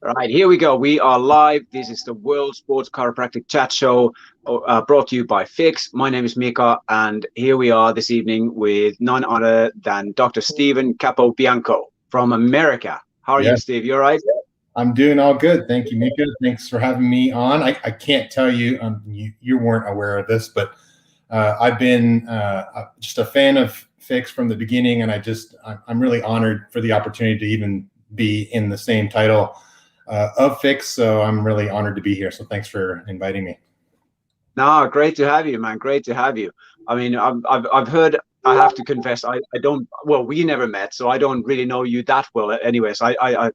Right, here we go. We are live. This is the World Sports Chiropractic Chat Show brought to you by FICS. My name is Mika, and here we are this evening with none other than Dr. Stephen Capobianco from America. How are you, Steve? You all right? I'm doing all good. Thank you, Mika. Thanks for having me on. I can't tell you, you weren't aware of this, but I've been just a fan of FICS from the beginning, and I'm really honored for the opportunity to even be in the same title of FICS. So I'm really honored to be here. So thanks for inviting me. No, great to have you, man. Great to have you. I mean, I've heard. I have to confess, I don't. Well, we never met, so I don't really know you that well. Anyways, I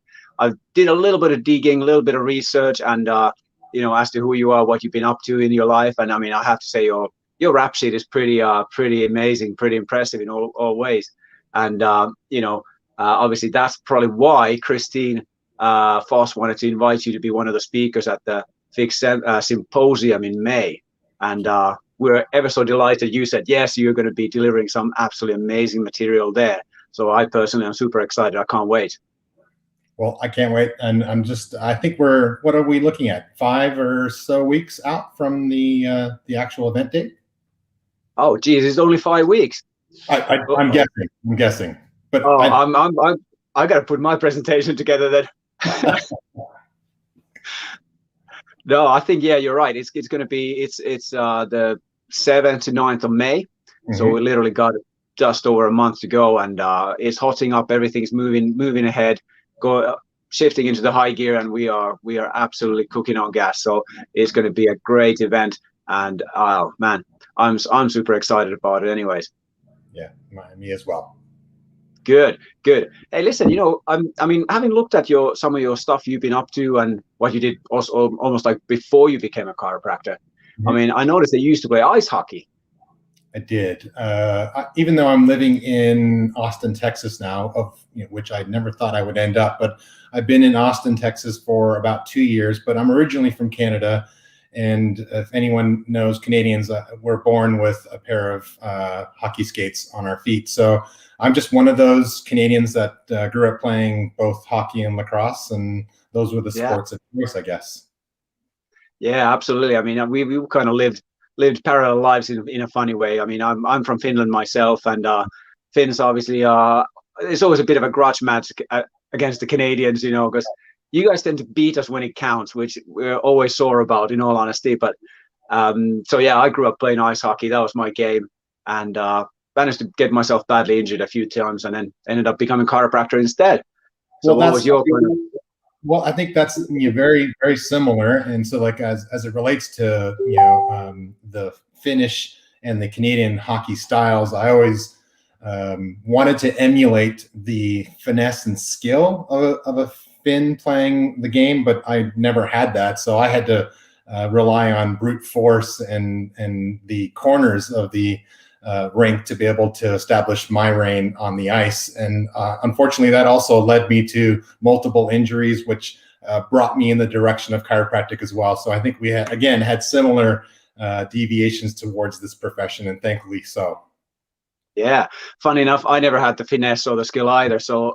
did a little bit of digging, a little bit of research, and as to who you are, what you've been up to in your life. And I mean, I have to say your rap sheet is pretty amazing, pretty impressive in all ways. And obviously that's probably why Christine Foss wanted to invite you to be one of the speakers at the FICS Symposium in May. And we're ever so delighted you said yes. You're going to be delivering some absolutely amazing material there. So I personally am super excited. I can't wait. Well, I can't wait. And I think what are we looking at? 5 or so weeks out from the actual event date? Oh, geez, it's only 5 weeks. I'm guessing. But I got to put my presentation together then. No, I think, yeah, you're right. It's going to be, it's the 7th to 9th of May. Mm-hmm. So we literally got just over a month to go, and it's hotting up. Everything's moving ahead, shifting into the high gear, and we are absolutely cooking on gas. So it's going to be a great event, and oh man, I'm super excited about it anyways. Yeah, me as well. Good. Hey, listen, I mean, having looked at some of your stuff you've been up to and what you did also almost like before you became a chiropractor. Mm-hmm. I mean, I noticed that you used to play ice hockey. I did. Even though I'm living in Austin, Texas now, which I never thought I would end up, but I've been in Austin, Texas for about 2 years, but I'm originally from Canada. And if anyone knows Canadians, we're born with a pair of hockey skates on our feet. So I'm just one of those Canadians that grew up playing both hockey and lacrosse, and those were the sports of choice, I guess. Yeah, absolutely. I mean, we kind of lived parallel lives in a funny way. I mean, I'm from Finland myself, and Finns obviously it's always a bit of a grudge match against the Canadians, because you guys tend to beat us when it counts, which we're always sore about, in all honesty. But so yeah, I grew up playing ice hockey. That was my game, and managed to get myself badly injured a few times, and then ended up becoming a chiropractor instead. So what was your kind of... Well, I think that's very, very similar. And so, like as it relates to the Finnish and the Canadian hockey styles, I always wanted to emulate the finesse and skill of a Finn playing the game, but I never had that. So I had to rely on brute force and the corners of the rink to be able to establish my reign on the ice. And unfortunately, that also led me to multiple injuries, which brought me in the direction of chiropractic as well. So I think we had similar deviations towards this profession, and thankfully so. Yeah, funny enough, I never had the finesse or the skill either. So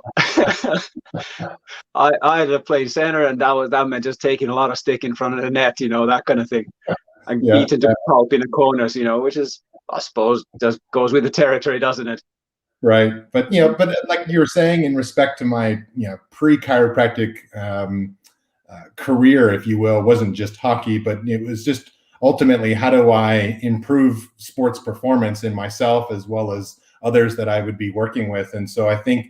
I had to play center, and that meant just taking a lot of stick in front of the net, that kind of thing, and beating the pulp in the corners, which is, I suppose, just goes with the territory, doesn't it? Right. But, but like you were saying, in respect to my, pre-chiropractic career, if you will, wasn't just hockey, but it was just ultimately, how do I improve sports performance in myself as well as others that I would be working with? And so I think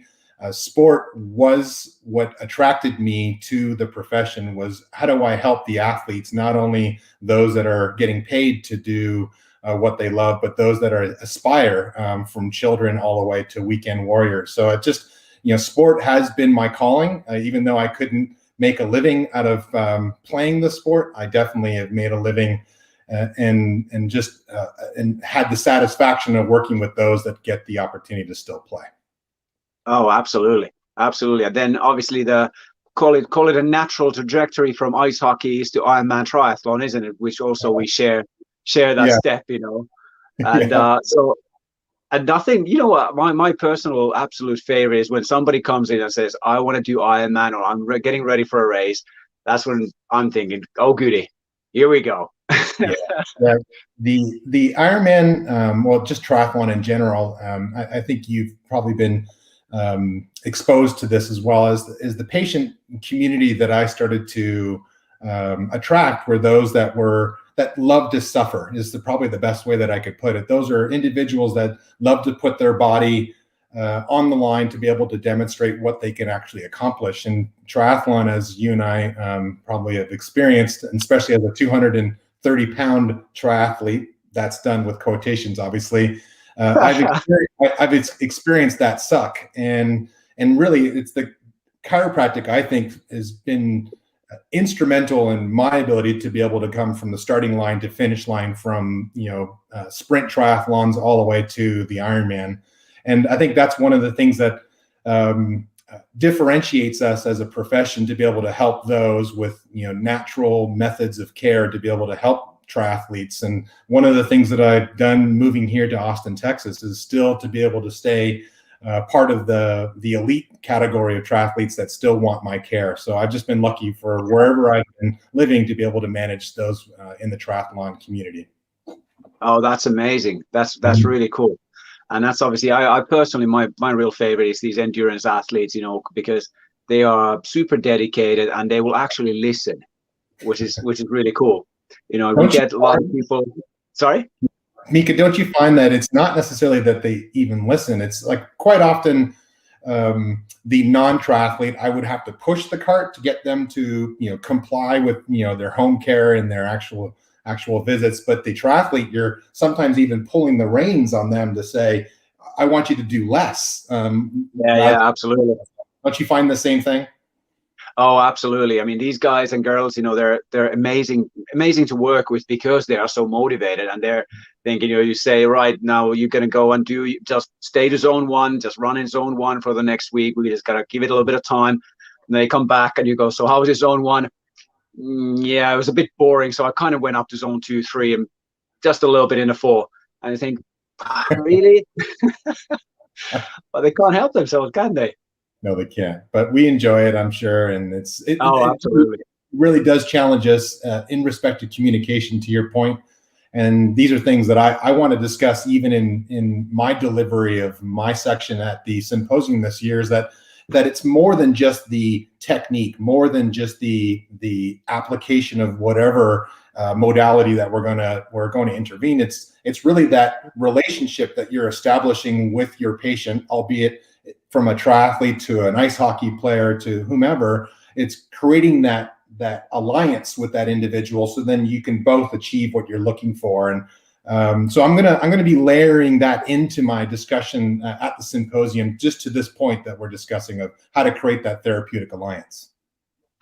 sport was what attracted me to the profession, was how do I help the athletes, not only those that are getting paid to do what they love, but those that aspire, from children all the way to weekend warriors. So it just, sport has been my calling. Even though I couldn't make a living out of playing the sport, I definitely have made a living and had the satisfaction of working with those that get the opportunity to still play. Oh, absolutely. And then obviously call it a natural trajectory from ice hockey is to Ironman triathlon, isn't it? Which also we share that step, and And nothing, you know what, my personal absolute favorite is when somebody comes in and says, I want to do Ironman, or I'm getting ready for a race. That's when I'm thinking, oh, goody, here we go. Yeah. Yeah. The Ironman, well, just triathlon in general, I think you've probably been exposed to this as well as the patient community that I started to attract were those that love to suffer is probably the best way that I could put it. Those are individuals that love to put their body on the line to be able to demonstrate what they can actually accomplish. And triathlon, as you and I probably have experienced, and especially as a 230-pound triathlete, that's done with quotations, obviously. I've experienced that suck, and really, it's the chiropractic, I think, has been instrumental in my ability to be able to come from the starting line to finish line, from sprint triathlons all the way to the Ironman. And I think that's one of the things that differentiates us as a profession, to be able to help those with natural methods of care to be able to help triathletes. And one of the things that I've done moving here to Austin, Texas, is still to be able to stay part of the elite category of triathletes that still want my care. So I've just been lucky for wherever I've been living to be able to manage those in the triathlon community. Oh, that's amazing. That's really cool. And that's obviously, I personally, my real favorite is these endurance athletes, because they are super dedicated and they will actually listen, which is really cool. We get a lot of people. Sorry? Mika, don't you find that it's not necessarily that they even listen? It's like quite often the non-triathlete, I would have to push the cart to get them to comply with their home care and their actual visits. But the triathlete, you're sometimes even pulling the reins on them to say, I want you to do less. Yeah, absolutely. Don't you find the same thing? Oh, absolutely. I mean, these guys and girls, they're amazing to work with, because they are so motivated, and they're thinking, you say, right, now you're going to go and just stay to zone 1, just run in zone 1 for the next week. We just got to give it a little bit of time. And they come back and you go, so how was it zone 1? Yeah, it was a bit boring. So I kind of went up to zone 2, 3, and just a little bit in the 4. And I think, really? But they can't help themselves, can they? No, they can't. But we enjoy it, I'm sure. And absolutely. It really does challenge us in respect to communication, to your point. And these are things that I want to discuss even in my delivery of my section at the symposium this year, is that it's more than just the technique, more than just the application of whatever modality that we're going to intervene. It's really that relationship that you're establishing with your patient, albeit from a triathlete to an ice hockey player to whomever. It's creating that alliance with that individual, so then you can both achieve what you're looking for. And so I'm gonna be layering that into my discussion at the symposium, just to this point that we're discussing of how to create that therapeutic alliance.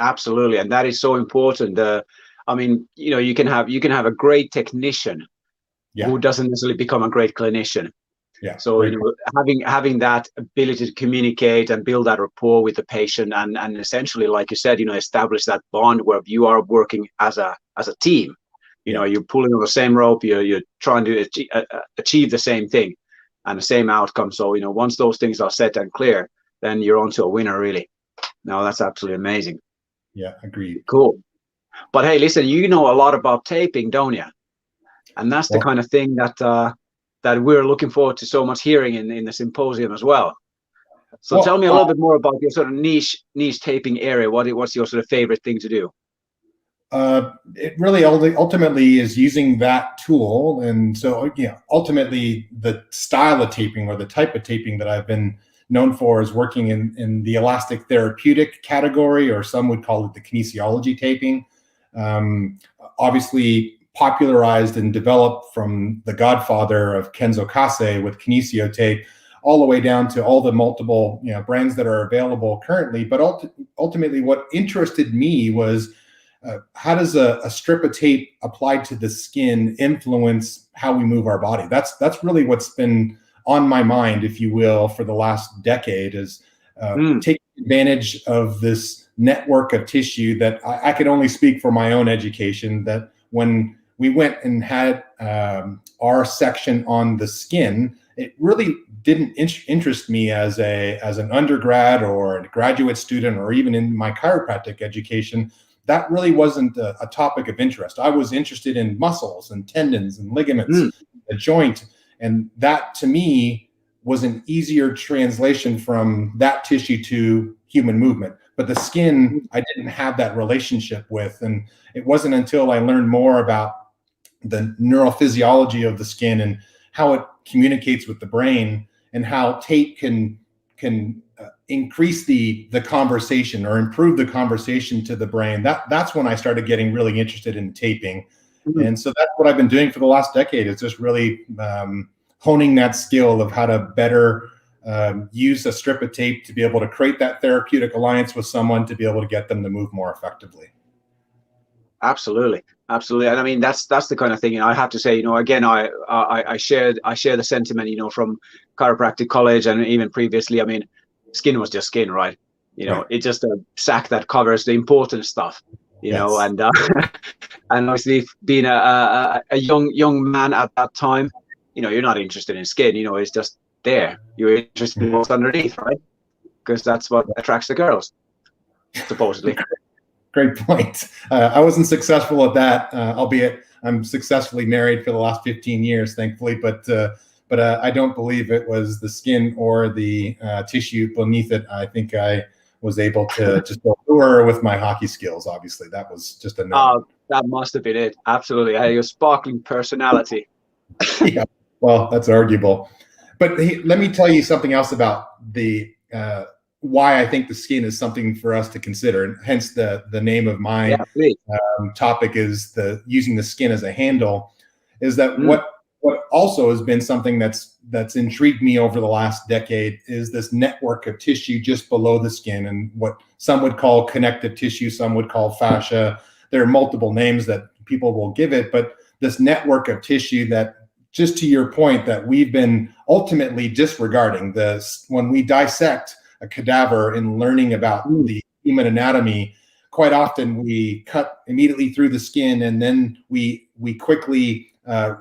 Absolutely, and that is so important. I mean, you can have a great technician who doesn't necessarily become a great clinician. Yeah. So having that ability to communicate and build that rapport with the patient, and essentially, like you said, establish that bond where you are working as a team. You're pulling on the same rope. You're trying to achieve the same thing and the same outcome. So once those things are set and clear, then you're on to a winner, really. No, that's absolutely amazing. Yeah, agreed. Cool. But hey, listen, you know a lot about taping, don't you? And that's the kind of thing that we're looking forward to so much hearing in the symposium as well. So tell me a little bit more about your sort of niche taping area. What's your sort of favorite thing to do? It really ultimately is using that tool. And so, ultimately the style of taping, or the type of taping that I've been known for, is working in the elastic therapeutic category, or some would call it the kinesiology taping. Obviously popularized and developed from the godfather of Kenzo Kase with Kinesio tape, all the way down to all the multiple brands that are available currently. But ultimately, what interested me was how does a strip of tape applied to the skin influence how we move our body? That's really what's been on my mind, if you will, for the last decade, is taking advantage of this network of tissue that I could only speak for my own education, that when we went and had our section on the skin, it really didn't interest me as an undergrad or a graduate student, or even in my chiropractic education. That really wasn't a topic of interest. I was interested in muscles and tendons and ligaments, the joint, and that to me was an easier translation from that tissue to human movement. But the skin, I didn't have that relationship with, and it wasn't until I learned more about the neurophysiology of the skin and how it communicates with the brain, and how tape can increase the conversation or improve the conversation to the brain. That's when I started getting really interested in taping. And so that's what I've been doing for the last decade, is just really honing that skill of how to better use a strip of tape to be able to create that therapeutic alliance with someone, to be able to get them to move more effectively. Absolutely. Absolutely. And I mean, that's the kind of thing, I have to say, again, I share the sentiment, from chiropractic college and even previously. I mean, skin was just skin, right? Right. It's just a sack that covers the important stuff, and and obviously being a young man at that time, you're not interested in skin, it's just there. You're interested in what's underneath, right? Because that's what attracts the girls, supposedly. Great point. I wasn't successful at that, albeit I'm successfully married for the last 15 years, thankfully. But I don't believe it was the skin or the tissue beneath it. I think I was able to just allure with my hockey skills. Obviously, that was just a no. That must have been it. Absolutely. Your sparkling personality. Yeah, well, that's arguable. But hey, let me tell you something else about the why I think the skin is something for us to consider, and hence the name of my topic is using the skin as a handle. Is that what also has been something that's intrigued me over the last decade, is this network of tissue just below the skin, and what some would call connective tissue, some would call fascia. There are multiple names that people will give it, but this network of tissue that, just to your point, that we've been ultimately disregarding. When we dissect a cadaver in learning about the human anatomy, quite often we cut immediately through the skin, and then we quickly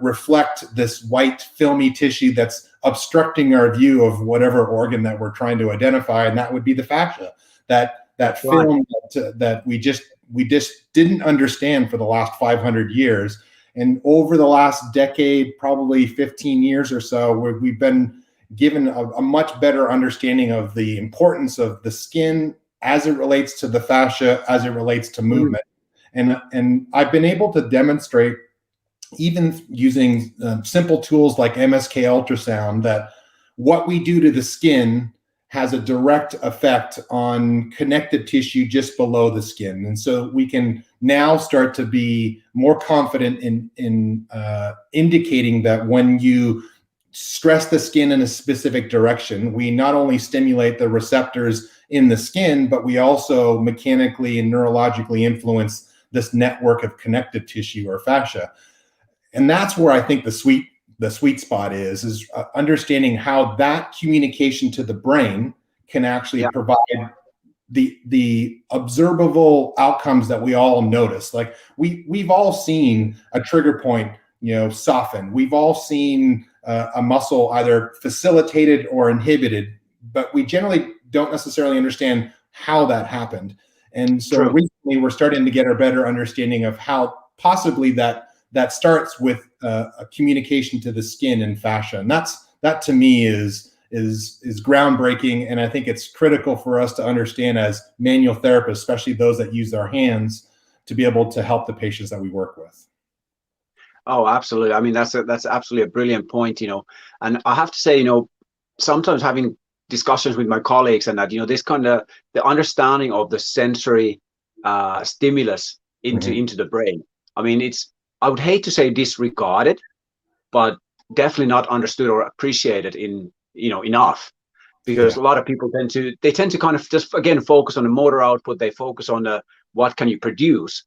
reflect this white filmy tissue that's obstructing our view of whatever organ that we're trying to identify, and that would be the fascia. That film that we just didn't understand for the last 500 years. And over the last decade, probably 15 years or so, we've been given a much better understanding of the importance of the skin as it relates to the fascia, as it relates to movement. And I've been able to demonstrate, even using simple tools like MSK ultrasound, that what we do to the skin has a direct effect on connective tissue just below the skin. And so we can now start to be more confident in indicating that when you stress the skin in a specific direction, we not only stimulate the receptors in the skin, but we also mechanically and neurologically influence this network of connective tissue or fascia. And that's where I think the sweet spot is understanding how that communication to the brain can actually provide the observable outcomes that we all notice. Like we've all seen a trigger point, soften. We've all seen a muscle either facilitated or inhibited, but we generally don't necessarily understand how that happened. And so recently we're starting to get a better understanding of how possibly that starts with a communication to the skin and fascia. And that to me is groundbreaking. And I think it's critical for us to understand as manual therapists, especially those that use their hands, to be able to help the patients that we work with. Oh, absolutely. I mean, that's absolutely a brilliant point, and I have to say, sometimes having discussions with my colleagues and that, this kind of the understanding of the sensory stimulus into the brain. I mean, I would hate to say disregarded, but definitely not understood or appreciated enough, because a lot of people tend to kind of just, again, focus on the motor output. They focus on what can you produce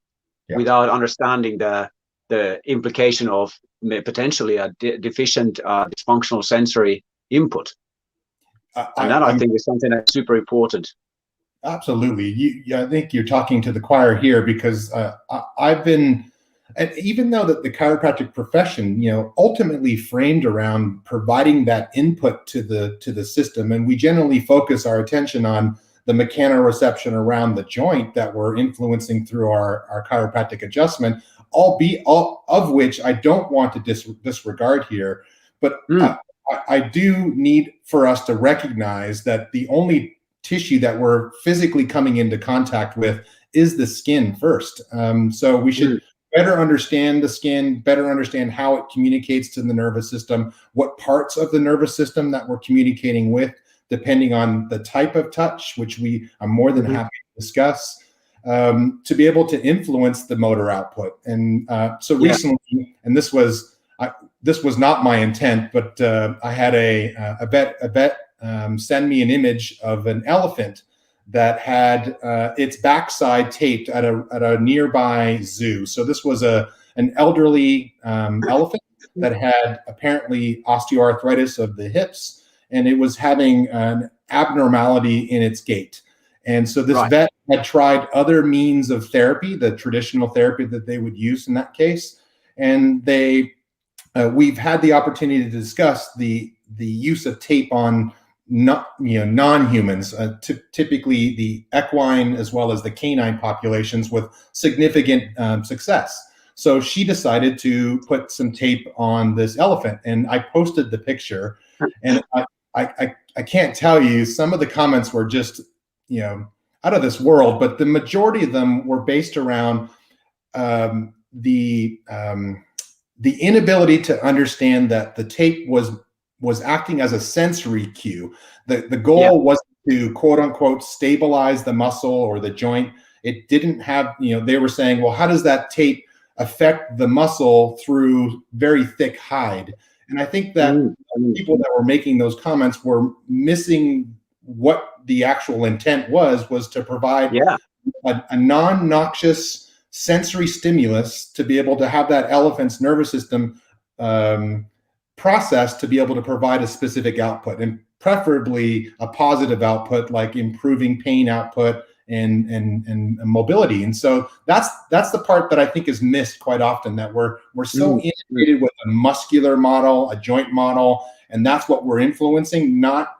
without understanding the implication of potentially a deficient dysfunctional sensory input. And that I think is something that's super important. Absolutely. I think you're talking to the choir here, because I've been And even though that the chiropractic profession, ultimately framed around providing that input to the system, and we generally focus our attention on the mechanoreception around the joint that we're influencing through our chiropractic adjustment, all of which I don't want to disregard here, but I do need for us to recognize that the only tissue that we're physically coming into contact with is the skin first. So we should better understand the skin, better understand how it communicates to the nervous system, what parts of the nervous system that we're communicating with, depending on the type of touch, which I'm more than happy to discuss, to be able to influence the motor output. And so recently, and this was not my intent, but I had a vet send me an image of an elephant that had its backside taped at a nearby zoo. So this was an elderly elephant that had apparently osteoarthritis of the hips, and it was having an abnormality in its gait. And so this vet had tried other means of therapy, the traditional therapy that they would use in that case, and we've had the opportunity to discuss the use of tape on non-humans, typically the equine as well as the canine populations, with significant success. So she decided to put some tape on this elephant, and I posted the picture. And I can't tell you, some of the comments were just out of this world, but the majority of them were based around the inability to understand that the tape was acting as a sensory cue. The goal wasn't to quote unquote stabilize the muscle or the joint. It didn't have, they were saying, well, how does that tape affect the muscle through very thick hide? And I think that people that were making those comments were missing what the actual intent was to provide a non-noxious sensory stimulus to be able to have that elephant's nervous system process to be able to provide a specific output, and preferably a positive output, like improving pain output and mobility. And so that's the part that I think is missed quite often, that we're so integrated with a muscular model, a joint model, and that's what we're influencing, not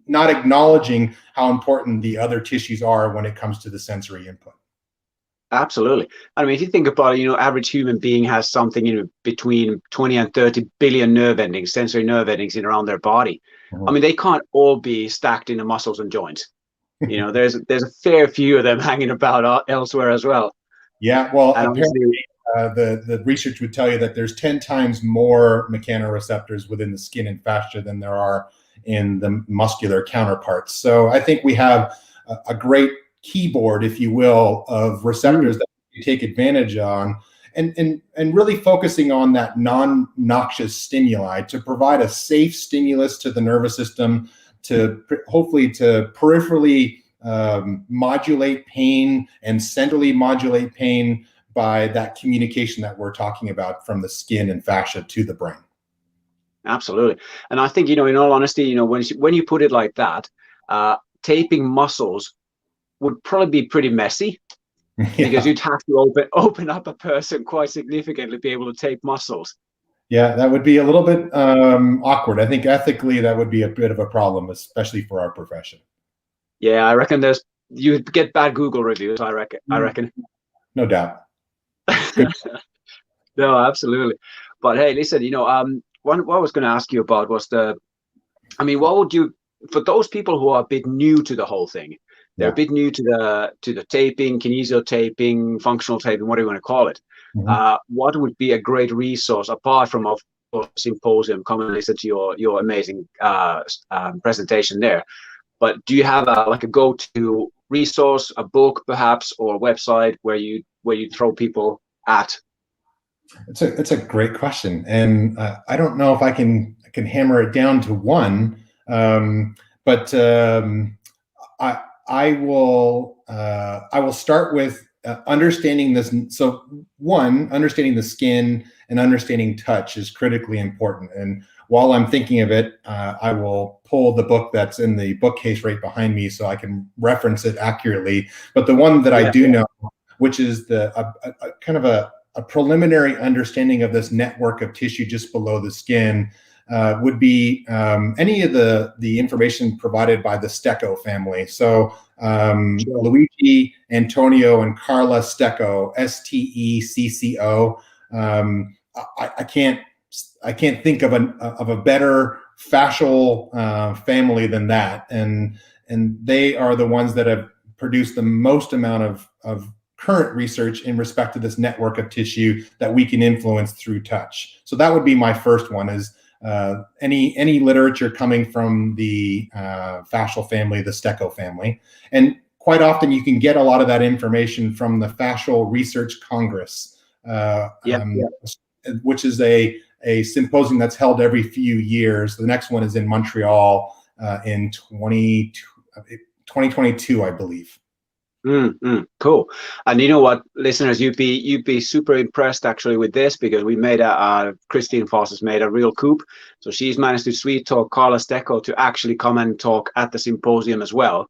acknowledging how important the other tissues are when it comes to the sensory input. Absolutely. I mean, if you think about it, average human being has something, between 20 and 30 billion nerve endings, sensory nerve endings around their body. I mean, they can't all be stacked in the muscles and joints. There's a fair few of them hanging about elsewhere as well. Yeah, well, apparently the research would tell you that there's 10 times more mechanoreceptors within the skin and fascia than there are in the muscular counterparts. So I think we have a great keyboard, if you will, of receptors that you take advantage on, and really focusing on that non-noxious stimuli to provide a safe stimulus to the nervous system, to hopefully to peripherally modulate pain and centrally modulate pain by that communication that we're talking about from the skin and fascia to the brain. Absolutely. And I think, in all honesty, when you put it like that, taping muscles would probably be pretty messy, because you'd have to open up a person quite significantly to be able to tape muscles. Yeah, that would be a little bit awkward. I think ethically that would be a bit of a problem, especially for our profession. Yeah, I reckon you'd get bad Google reviews. I reckon. No doubt. No, absolutely. But hey, listen, what I was going to ask you about was what would you, for those people who are a bit new to the whole thing, they're a bit new to the taping, kinesio taping, functional taping, whatever you want to call it. What would be a great resource apart from symposium? Come and listen to your amazing presentation there. But do you have a go-to resource, a book perhaps, or a website where you throw people at? It's a great question, and I don't know if I can hammer it down to one, but I will start with understanding this. So one, understanding the skin and understanding touch is critically important. And while I'm thinking of it, I will pull the book that's in the bookcase right behind me so I can reference it accurately. But the one that I do know which is a kind of a preliminary understanding of this network of tissue just below the skin, would be any of the information provided by the Stecco family. So Sure. Luigi, Antonio, and Carla Stecco, Stecco. I can't think of a better fascial family than that, and they are the ones that have produced the most amount of current research in respect to this network of tissue that we can influence through touch. So that would be my first one, is any literature coming from the fascial family, the Stecco family. And quite often you can get a lot of that information from the Fascial Research Congress, which is a symposium that's held every few years. The next one is in Montreal in 2022, I believe. Cool. And you know what, listeners, you'd be super impressed actually with this, because we made Christine Foss has made a real coup. So she's managed to sweet talk Carla Stecco to actually come and talk at the symposium as well.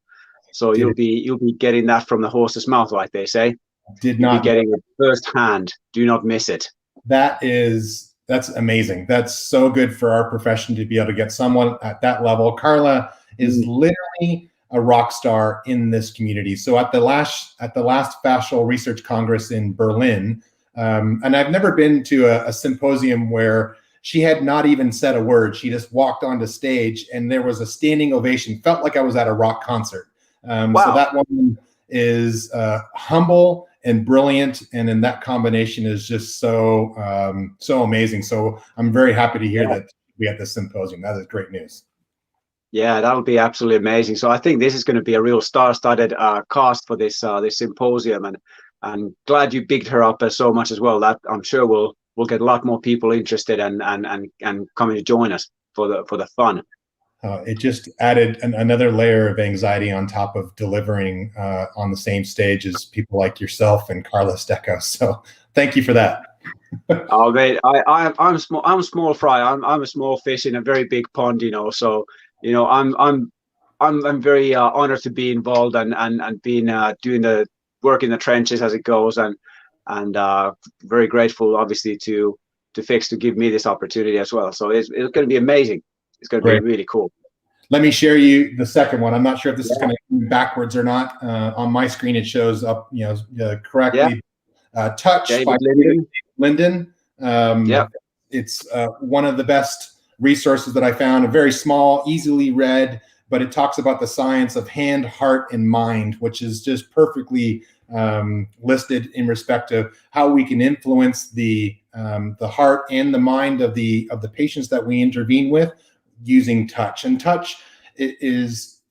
So you'll be getting that from the horse's mouth, like they say. You'll be getting it firsthand. Do not miss it. That's amazing. That's so good for our profession to be able to get someone at that level. Carla is literally a rock star in this community. So at the last Fascial Research Congress in Berlin, and I've never been to a symposium where she had not even said a word. She just walked onto stage and there was a standing ovation. Felt like I was at a rock concert. Wow. So that woman is humble and brilliant, and then that combination is just so amazing. So I'm very happy to hear that we at this symposium. That is great news. Yeah, that'll be absolutely amazing. So I think this is going to be a real star-studded cast for this symposium, and glad you bigged her up so much as well. That I'm sure we'll get a lot more people interested and coming to join us for the fun. It just added another layer of anxiety on top of delivering on the same stage as people like yourself and Carla Stecco. So thank you for that. Oh, mate, I'm small. I'm small fry. I'm a small fish in a very big pond, you know. So, you know, I'm very honored to be involved and being doing the work in the trenches as it goes, and very grateful, obviously, to FICS to give me this opportunity as well. So it's going to be amazing. It's going to be really cool. Let me share you the second one. I'm not sure if this is going to be backwards or not. On my screen, it shows up, correctly. Touch David by Linden. It's one of the best resources that I found. A very small, easily read, but it talks about the science of hand, heart, and mind, which is just perfectly listed in respect of how we can influence the heart and the mind of the patients that we intervene with using touch. And touch is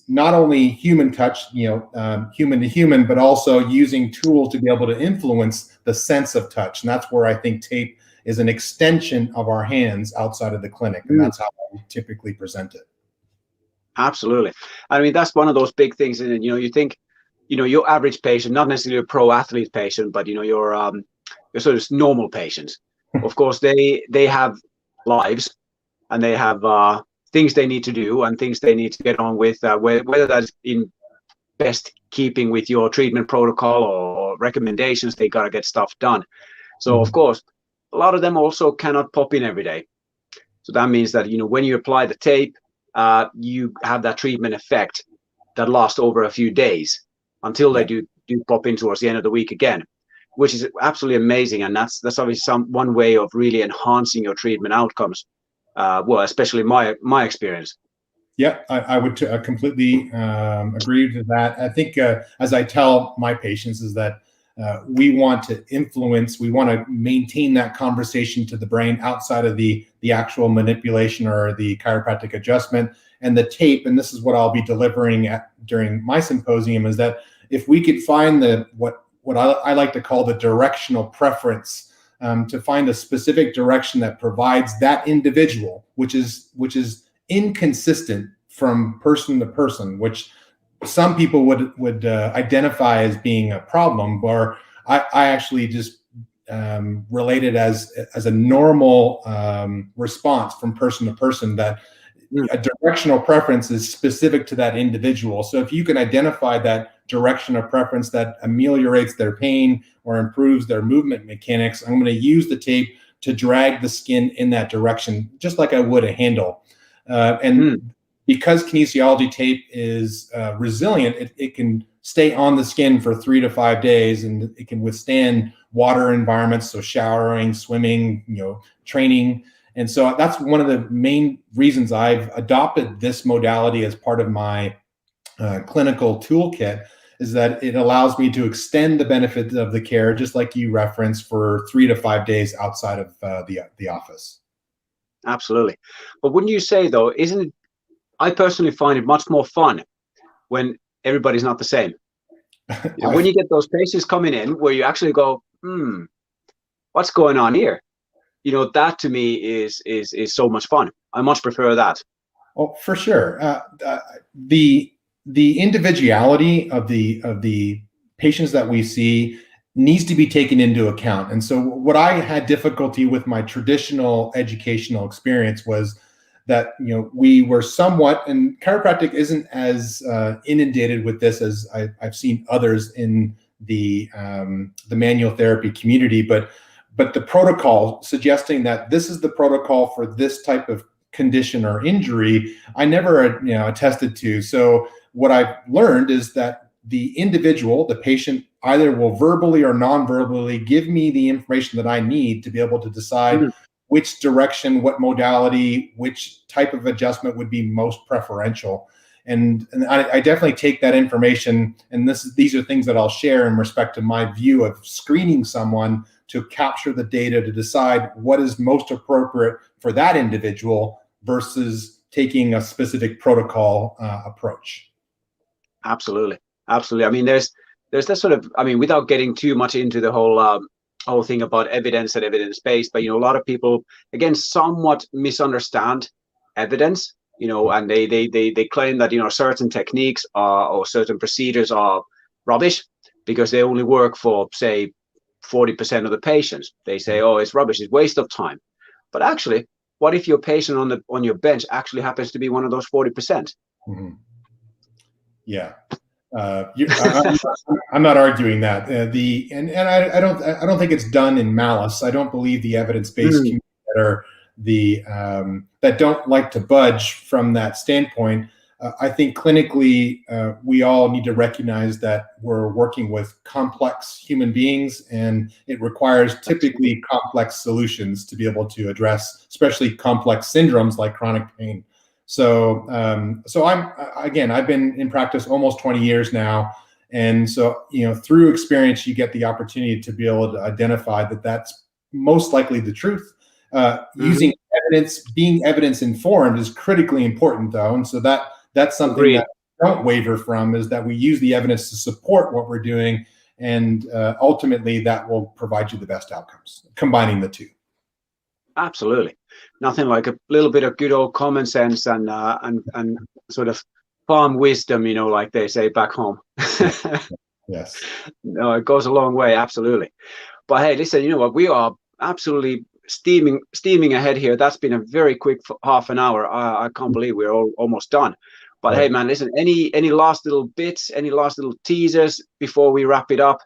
not only human touch, human to human, but also using tools to be able to influence the sense of touch. And that's where I think tape is an extension of our hands outside of the clinic, and that's how we typically present it. Absolutely. I mean, that's one of those big things. And you think, your average patient, not necessarily a pro athlete patient, but your sort of normal patients. Of course, they have lives, and they have things they need to do and things they need to get on with, whether that's in best keeping with your treatment protocol or recommendations. They got to get stuff done. So, of course, a lot of them also cannot pop in every day. So that means that, when you apply the tape, you have that treatment effect that lasts over a few days until they do pop in towards the end of the week again, which is absolutely amazing. And that's obviously one way of really enhancing your treatment outcomes. Well, especially my experience. Yeah, I would completely agree to that. I think as I tell my patients is that we want to influence, we want to maintain that conversation to the brain outside of the actual manipulation or the chiropractic adjustment. And the tape, and this is what I'll be delivering during my symposium, is that if we could find what I like to call the directional preference, to find a specific direction that provides that individual, which is inconsistent from person to person, which some people would identify as being a problem, or I actually just relate it as a normal response from person to person, that a directional preference is specific to that individual. So if you can identify that direction of preference that ameliorates their pain or improves their movement mechanics, I'm going to use the tape to drag the skin in that direction, just like I would a handle. Because kinesiology tape is resilient, it can stay on the skin for 3 to 5 days, and it can withstand water environments, so showering, swimming, training. And so that's one of the main reasons I've adopted this modality as part of my clinical toolkit, is that it allows me to extend the benefits of the care, just like you referenced, for 3 to 5 days outside of the office. Absolutely. But wouldn't you say, though, isn't it, I personally find it much more fun when everybody's not the same. When you get those patients coming in where you actually go, what's going on here? That to me is so much fun. I much prefer that. Oh, for sure. The individuality of the patients that we see needs to be taken into account. And so what I had difficulty with my traditional educational experience was that we were somewhat, and chiropractic isn't as inundated with this as I've seen others in the manual therapy community, but the protocol suggesting that this is the protocol for this type of condition or injury, I never attested to. So what I've learned is that the individual, the patient, either will verbally or non-verbally give me the information that I need to be able to decide which direction, what modality, which type of adjustment would be most preferential. And I definitely take that information, and these are things that I'll share in respect to my view of screening someone to capture the data to decide what is most appropriate for that individual versus taking a specific protocol approach. Absolutely. Absolutely. I mean, there's this sort of, without getting too much into the whole thing about evidence and evidence-based, but a lot of people, again, somewhat misunderstand evidence, and they claim that certain techniques or certain procedures are rubbish because they only work for, say, 40% of the patients. They say, oh, it's rubbish, it's waste of time. But actually, what if your patient on your bench actually happens to be one of those 40%? Yeah. I'm not arguing that. I don't think it's done in malice. I don't believe the evidence-based community that are that don't like to budge from that standpoint. I think clinically, we all need to recognize that we're working with complex human beings, and it requires typically complex solutions to be able to address, especially complex syndromes like chronic pain. So I've been in practice almost 20 years now. And so, through experience, you get the opportunity to be able to identify that that's most likely the truth. Using evidence, being evidence informed is critically important, though. And so that's something that I don't waver from, is that we use the evidence to support what we're doing. And ultimately that will provide you the best outcomes, combining the two. Absolutely. Nothing like a little bit of good old common sense and sort of farm wisdom, like they say back home. Yes. No, it goes a long way. Absolutely. But hey, listen, you know what? We are absolutely steaming ahead here. That's been a very quick half an hour. I can't believe we're almost done. But hey, man, listen, any last little bits, any last little teasers before we wrap it up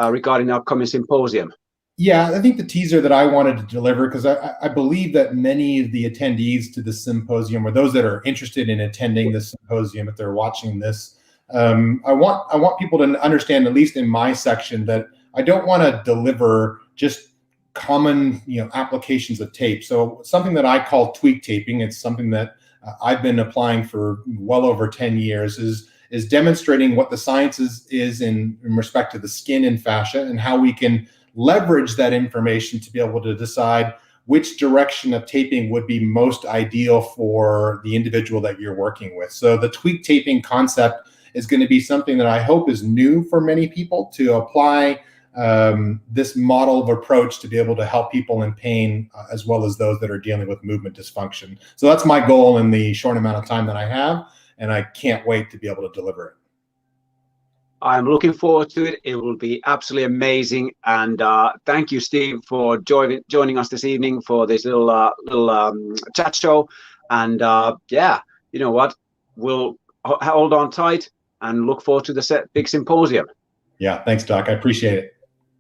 regarding the upcoming symposium? Yeah, I think the teaser that I wanted to deliver, because I believe that many of the attendees to the symposium, or those that are interested in attending the symposium, if they're watching this, I want people to understand, at least in my section, that I don't want to deliver just common applications of tape. So something that I call tweak taping, it's something that I've been applying for well over 10 years, is demonstrating what the science is in respect to the skin and fascia, and how we can leverage that information to be able to decide which direction of taping would be most ideal for the individual that you're working with. So the tweak taping concept is going to be something that I hope is new for many people to apply this model of approach to be able to help people in pain, as well as those that are dealing with movement dysfunction. So that's my goal in the short amount of time that I have, and I can't wait to be able to deliver it. I'm looking forward to it. It will be absolutely amazing. And thank you, Steve, for joining us this evening for this little chat show. And yeah, you know what? We'll hold on tight, and look forward to the big symposium. Yeah, thanks, Doc. I appreciate it.